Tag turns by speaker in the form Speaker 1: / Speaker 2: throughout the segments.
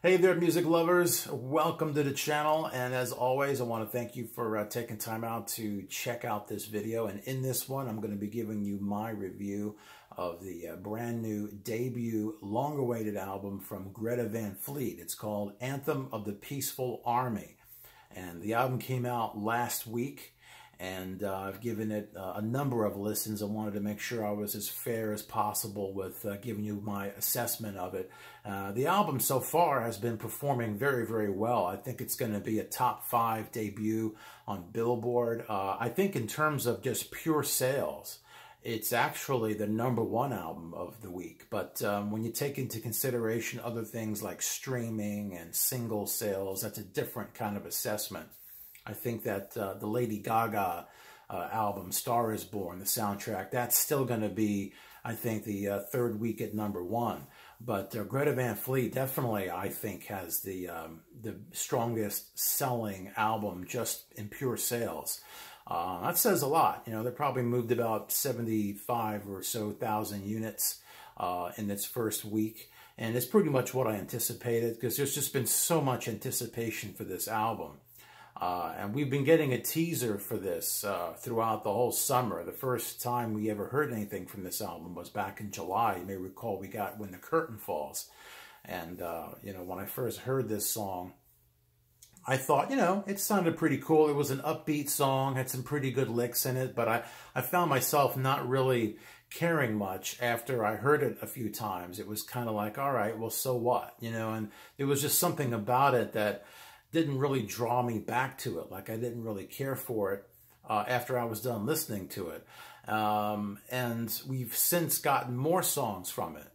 Speaker 1: Hey there, music lovers. Welcome to the channel. And as always, I want to thank you for taking time out to check out this video. And in this one, I'm going to be giving you my review of the brand new debut, long-awaited album from Greta Van Fleet. It's called Anthem of the Peaceful Army. And the album came out last week. And I've given it a number of listens. I wanted to make sure I was as fair as possible with giving you my assessment of it. The album so far has been performing very, very well. I think it's going to be a top 5 debut on Billboard. I think in terms of just pure sales, it's actually the #1 album of the week. But when you take into consideration other things like streaming and single sales, that's a different kind of assessment. I think that the Lady Gaga album, Star is Born, the soundtrack, that's still going to be, I think, the third week at #1. But Greta Van Fleet definitely, I think, has the strongest selling album just in pure sales. That says a lot. You know, they probably moved about 75 or so thousand units in its first week. And it's pretty much what I anticipated because there's just been so much anticipation for this album. And we've been getting a teaser for this throughout the whole summer. The first time we ever heard anything from this album was back in July. You may recall we got When the Curtain Falls. And, you know, when I first heard this song, I thought, you know, it sounded pretty cool. It was an upbeat song, had some pretty good licks in it, but I found myself not really caring much after I heard it a few times. It was kind of like, all right, well, so what? You know, and there was just something about it that didn't really draw me back to it. Like I didn't really care for it after I was done listening to it. And we've since gotten more songs from it.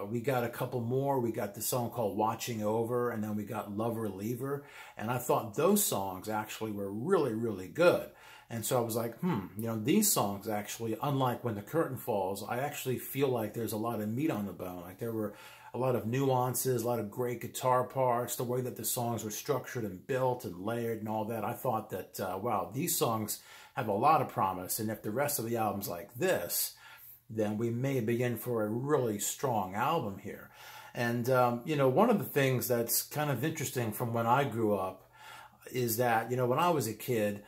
Speaker 1: We got a couple more. We got the song called Watching Over, and then we got Lover Leaver. And I thought those songs actually were really, really good. And so I was like, you know, these songs actually, unlike When the Curtain Falls, I actually feel like there's a lot of meat on the bone. Like there were a lot of nuances, a lot of great guitar parts, the way that the songs were structured and built and layered and all that. I thought that, wow, these songs have a lot of promise. And if the rest of the album's like this, then we may be in for a really strong album here. And, you know, one of the things that's kind of interesting from when I grew up is that, you know, when I was a kid,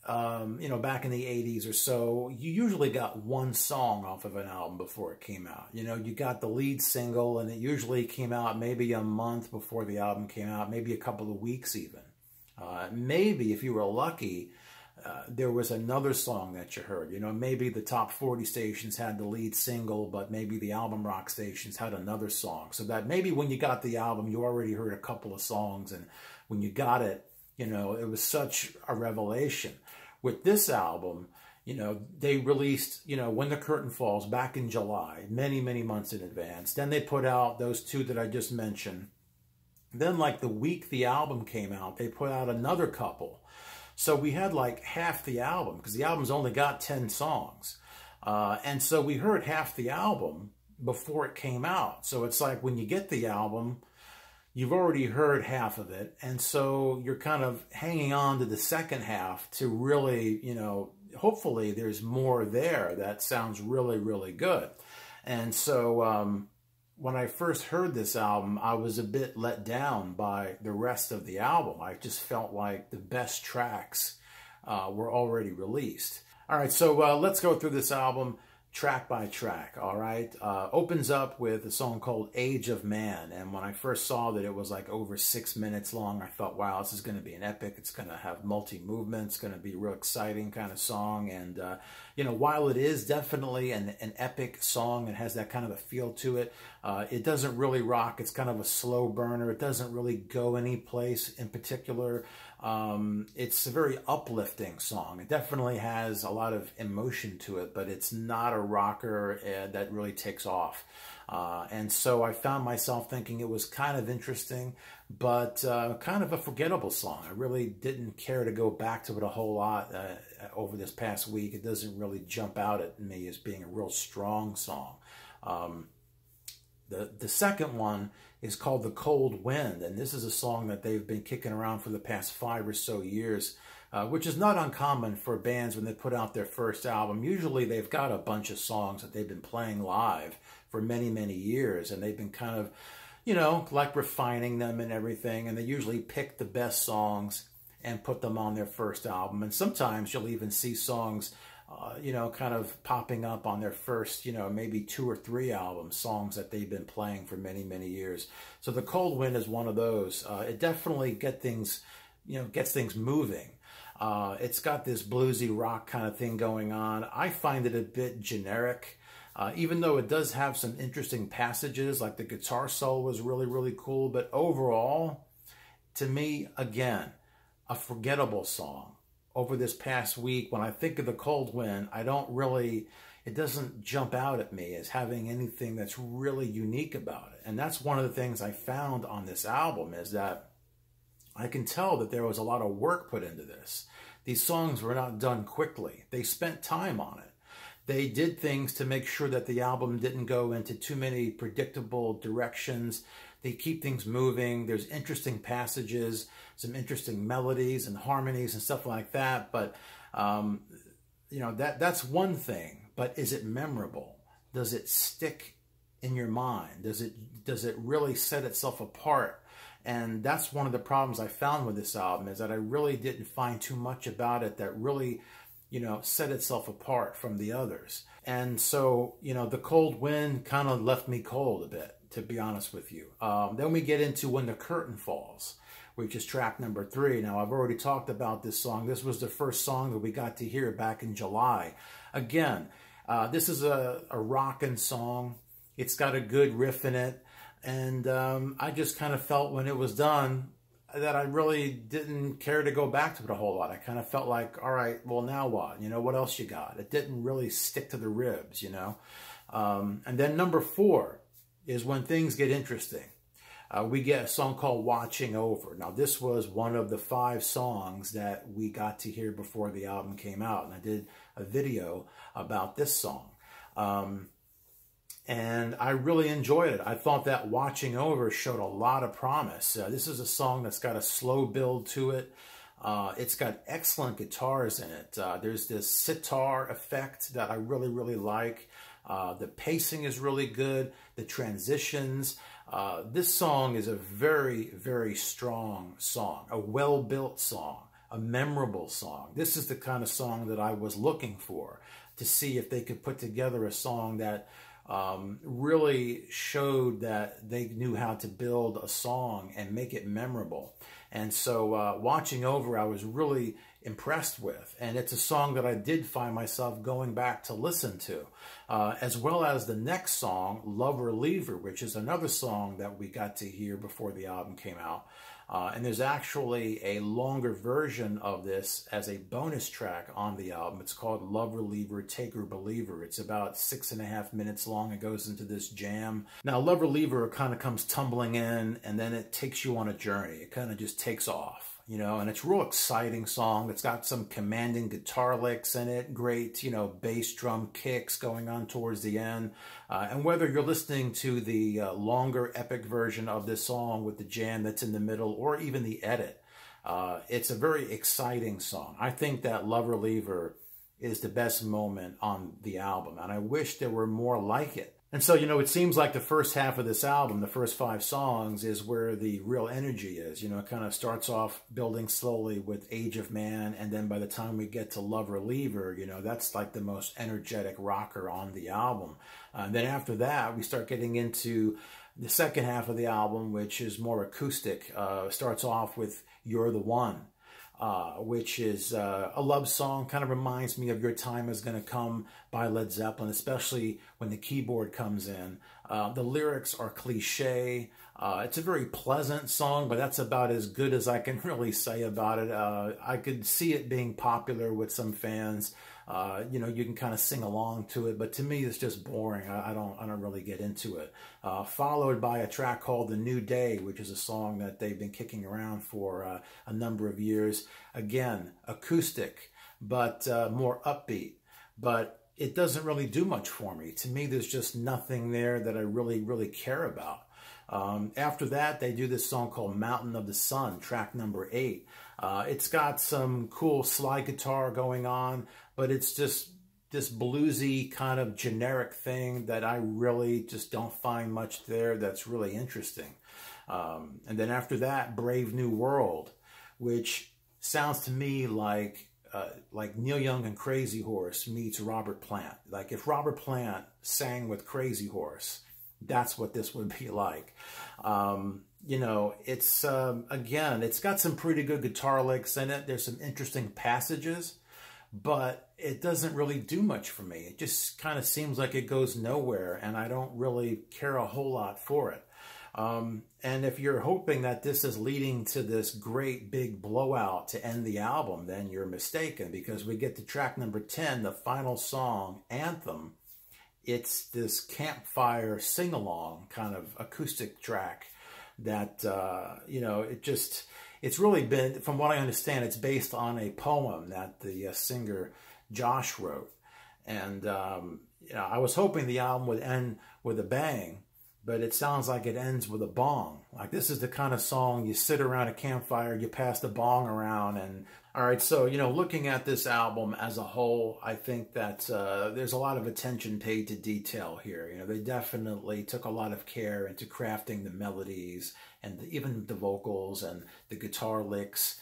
Speaker 1: you know, back in the 80s or so, you usually got one song off of an album before it came out. You know, you got the lead single, and it usually came out maybe a month before the album came out, maybe a couple of weeks even. Maybe, if you were lucky, there was another song that you heard. You know, maybe the top 40 stations had the lead single, but maybe the album rock stations had another song. So that maybe when you got the album, you already heard a couple of songs, and when you got it, you know, it was such a revelation. With this album, you know, they released, you know, When the Curtain Falls back in July, many, many months in advance. Then they put out those two that I just mentioned. Then, like the week the album came out, they put out another couple. So we had like half the album, because the album's only got 10 songs. And so we heard half the album before it came out. So it's like when you get the album, you've already heard half of it, and so you're kind of hanging on to the second half to really, you know, hopefully there's more there that sounds really, really good. And so when I first heard this album, I was a bit let down by the rest of the album. I just felt like the best tracks were already released. All right, so let's go through this album track by track, all right? Opens up with a song called Age of Man, and when I first saw that it was like over 6 minutes long, I thought, wow, this is going to be an epic. It's going to have multi-movement. It's going to be a real exciting kind of song, and, you know, while it is definitely an epic song, it has that kind of a feel to it, it doesn't really rock. It's kind of a slow burner. It doesn't really go any place in particular. It's a very uplifting song. It definitely has a lot of emotion to it, but it's not a rocker that really takes off. And so I found myself thinking it was kind of interesting, but kind of a forgettable song. I really didn't care to go back to it a whole lot over this past week. It doesn't really jump out at me as being a real strong song. The second one is called The Cold Wind, and this is a song that they've been kicking around for the past 5 or so years, which is not uncommon for bands when they put out their first album. Usually they've got a bunch of songs that they've been playing live for many, many years, and they've been kind of, you know, like refining them and everything. And they usually pick the best songs and put them on their first album. And sometimes you'll even see songs, you know, kind of popping up on their first, you know, maybe 2 or 3 albums, songs that they've been playing for many, many years. So The Cold Wind is one of those. It definitely gets things moving. It's got this bluesy rock kind of thing going on. I find it a bit generic, even though it does have some interesting passages, like the guitar solo was really, really cool. But overall, to me, again, a forgettable song. Over this past week, when I think of The Cold Wind, it doesn't jump out at me as having anything that's really unique about it. And that's one of the things I found on this album, is that I can tell that there was a lot of work put into this. These songs were not done quickly. They spent time on it. They did things to make sure that the album didn't go into too many predictable directions. They keep things moving. There's interesting passages, some interesting melodies and harmonies and stuff like that. But, you know, that's one thing. But is it memorable? Does it stick in your mind? Does it really set itself apart? And that's one of the problems I found with this album, is that I really didn't find too much about it that really, you know, set itself apart from the others. And so, you know, The Cold Wind kind of left me cold a bit, to be honest with you. Then we get into When the Curtain Falls, which is track number 3. Now, I've already talked about this song. This was the first song that we got to hear back in July. Again, this is a rockin' song. It's got a good riff in it. And I just kind of felt when it was done that I really didn't care to go back to it a whole lot. I kind of felt like, all right, well, now what? You know, what else you got? It didn't really stick to the ribs, you know. And then number 4 is when things get interesting. We get a song called Watching Over. Now, this was one of the 5 songs that we got to hear before the album came out. And I did a video about this song. And I really enjoyed it. I thought that Watching Over showed a lot of promise. This is a song that's got a slow build to it. It's got excellent guitars in it. There's this sitar effect that I really, really like. The pacing is really good. The transitions. This song is a very, very strong song. A well-built song. A memorable song. This is the kind of song that I was looking for, to see if they could put together a song that really showed that they knew how to build a song and make it memorable. And so Watching Over, I was really impressed with. And it's a song that I did find myself going back to listen to, as well as the next song, Lover Leaver, which is another song that we got to hear before the album came out. And there's actually a longer version of this as a bonus track on the album. It's called Lover Leaver, Taker Believer. It's about 6.5 minutes long. It goes into this jam. Now, Lover Leaver kind of comes tumbling in, and then it takes you on a journey. It kind of just takes off, you know, and it's a real exciting song. It's got some commanding guitar licks in it, great, you know, bass drum kicks going on towards the end. And whether you're listening to the longer epic version of this song with the jam that's in the middle, or even the edit, it's a very exciting song. I think that Lover Leaver is the best moment on the album, and I wish there were more like it. And so, you know, it seems like the first half of this album, the first 5 songs, is where the real energy is. You know, it kind of starts off building slowly with Age of Man, and then by the time we get to Lover Leaver, you know, that's like the most energetic rocker on the album. And then after that, we start getting into the second half of the album, which is more acoustic. Starts off with You're the One, which is a love song. Kind of reminds me of Your Time Is Gonna Come by Led Zeppelin, especially when the keyboard comes in. The lyrics are cliche. It's a very pleasant song, but that's about as good as I can really say about it. I could see it being popular with some fans. You know, you can kind of sing along to it, but to me, it's just boring. I don't really get into it. Followed by a track called The New Day, which is a song that they've been kicking around for a number of years. Again, acoustic, but more upbeat. But it doesn't really do much for me. To me, there's just nothing there that I really, really care about. After that, they do this song called Mountain of the Sun, track number 8. It's got some cool slide guitar going on, but it's just this bluesy kind of generic thing that I really just don't find much there that's really interesting. And then after that, Brave New World, which sounds to me like Neil Young and Crazy Horse meets Robert Plant. Like if Robert Plant sang with Crazy Horse, that's what this would be like. You know, it's, again, it's got some pretty good guitar licks in it. There's some interesting passages, but it doesn't really do much for me. It just kind of seems like it goes nowhere, and I don't really care a whole lot for it. And if you're hoping that this is leading to this great big blowout to end the album, then you're mistaken, because we get to track number 10, the final song, Anthem. It's this campfire sing-along kind of acoustic track that, you know, it's really been, from what I understand, it's based on a poem that the singer Josh wrote. And, you know, I was hoping the album would end with a bang, but it sounds like it ends with a bong. Like this is the kind of song you sit around a campfire, you pass the bong around. And all right, so, you know, looking at this album as a whole, I think that there's a lot of attention paid to detail here. You know, they definitely took a lot of care into crafting the melodies and even the vocals and the guitar licks.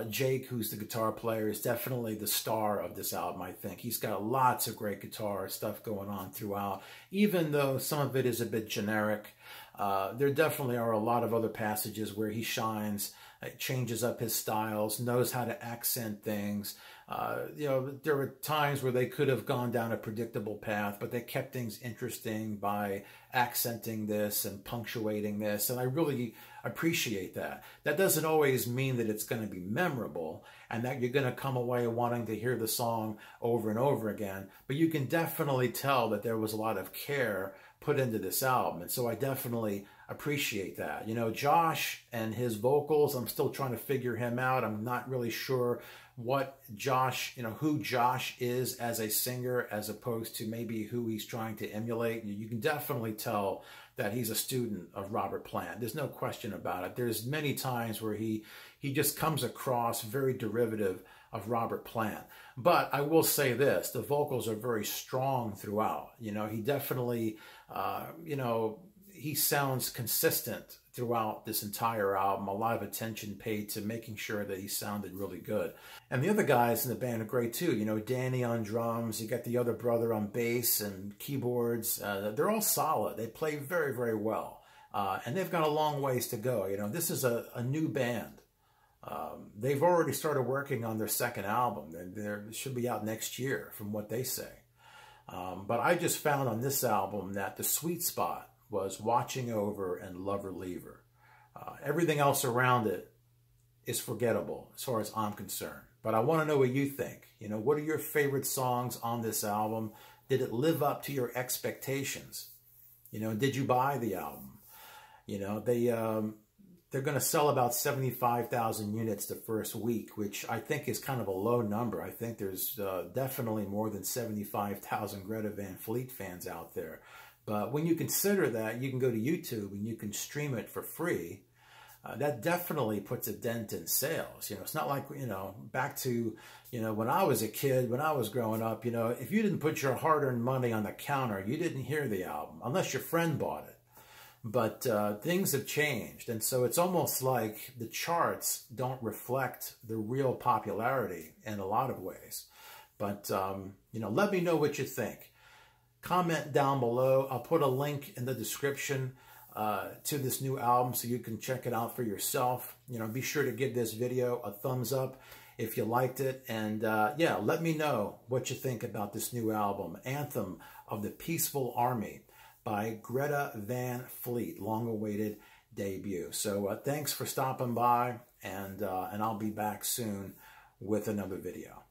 Speaker 1: Jake, who's the guitar player, is definitely the star of this album, I think. He's got lots of great guitar stuff going on throughout. Even though some of it is a bit generic, there definitely are a lot of other passages where he shines, changes up his styles, knows how to accent things. You know, there were times where they could have gone down a predictable path, but they kept things interesting by accenting this and punctuating this, and I really appreciate that. That doesn't always mean that it's going to be memorable and that you're going to come away wanting to hear the song over and over again, but you can definitely tell that there was a lot of care put into this album, and so I definitely appreciate that. You know, Josh and his vocals, I'm still trying to figure him out. I'm not really sure what Josh, you know, who Josh is as a singer as opposed to maybe who he's trying to emulate. You can definitely tell that he's a student of Robert Plant. There's no question about it. There's many times where he just comes across very derivative of Robert Plant. But I will say this, the vocals are very strong throughout. You know, he definitely, you know, he sounds consistent throughout this entire album. A lot of attention paid to making sure that he sounded really good. And the other guys in the band are great too. You know, Danny on drums, you got the other brother on bass and keyboards. They're all solid. They play very, very well. And they've got a long ways to go. You know, this is a new band. They've already started working on their second album. They should be out next year from what they say. But I just found on this album that the sweet spot was Watching Over and Lover Leaver. Everything else around it is forgettable as far as I'm concerned. But I want to know what you think. You know, what are your favorite songs on this album? Did it live up to your expectations? You know, did you buy the album? You know, they're going to sell about 75,000 units the first week, which I think is kind of a low number. I think there's definitely more than 75,000 Greta Van Fleet fans out there. But when you consider that, you can go to YouTube and you can stream it for free. That definitely puts a dent in sales. You know, it's not like, you know, back to, you know, when I was a kid, when I was growing up, you know, if you didn't put your hard-earned money on the counter, you didn't hear the album, unless your friend bought it. But things have changed, and so it's almost like the charts don't reflect the real popularity in a lot of ways. But, you know, let me know what you think. Comment down below. I'll put a link in the description to this new album so you can check it out for yourself. You know, be sure to give this video a thumbs up if you liked it. And yeah, let me know what you think about this new album, Anthem of the Peaceful Army by Greta Van Fleet, long-awaited debut. So thanks for stopping by, and I'll be back soon with another video.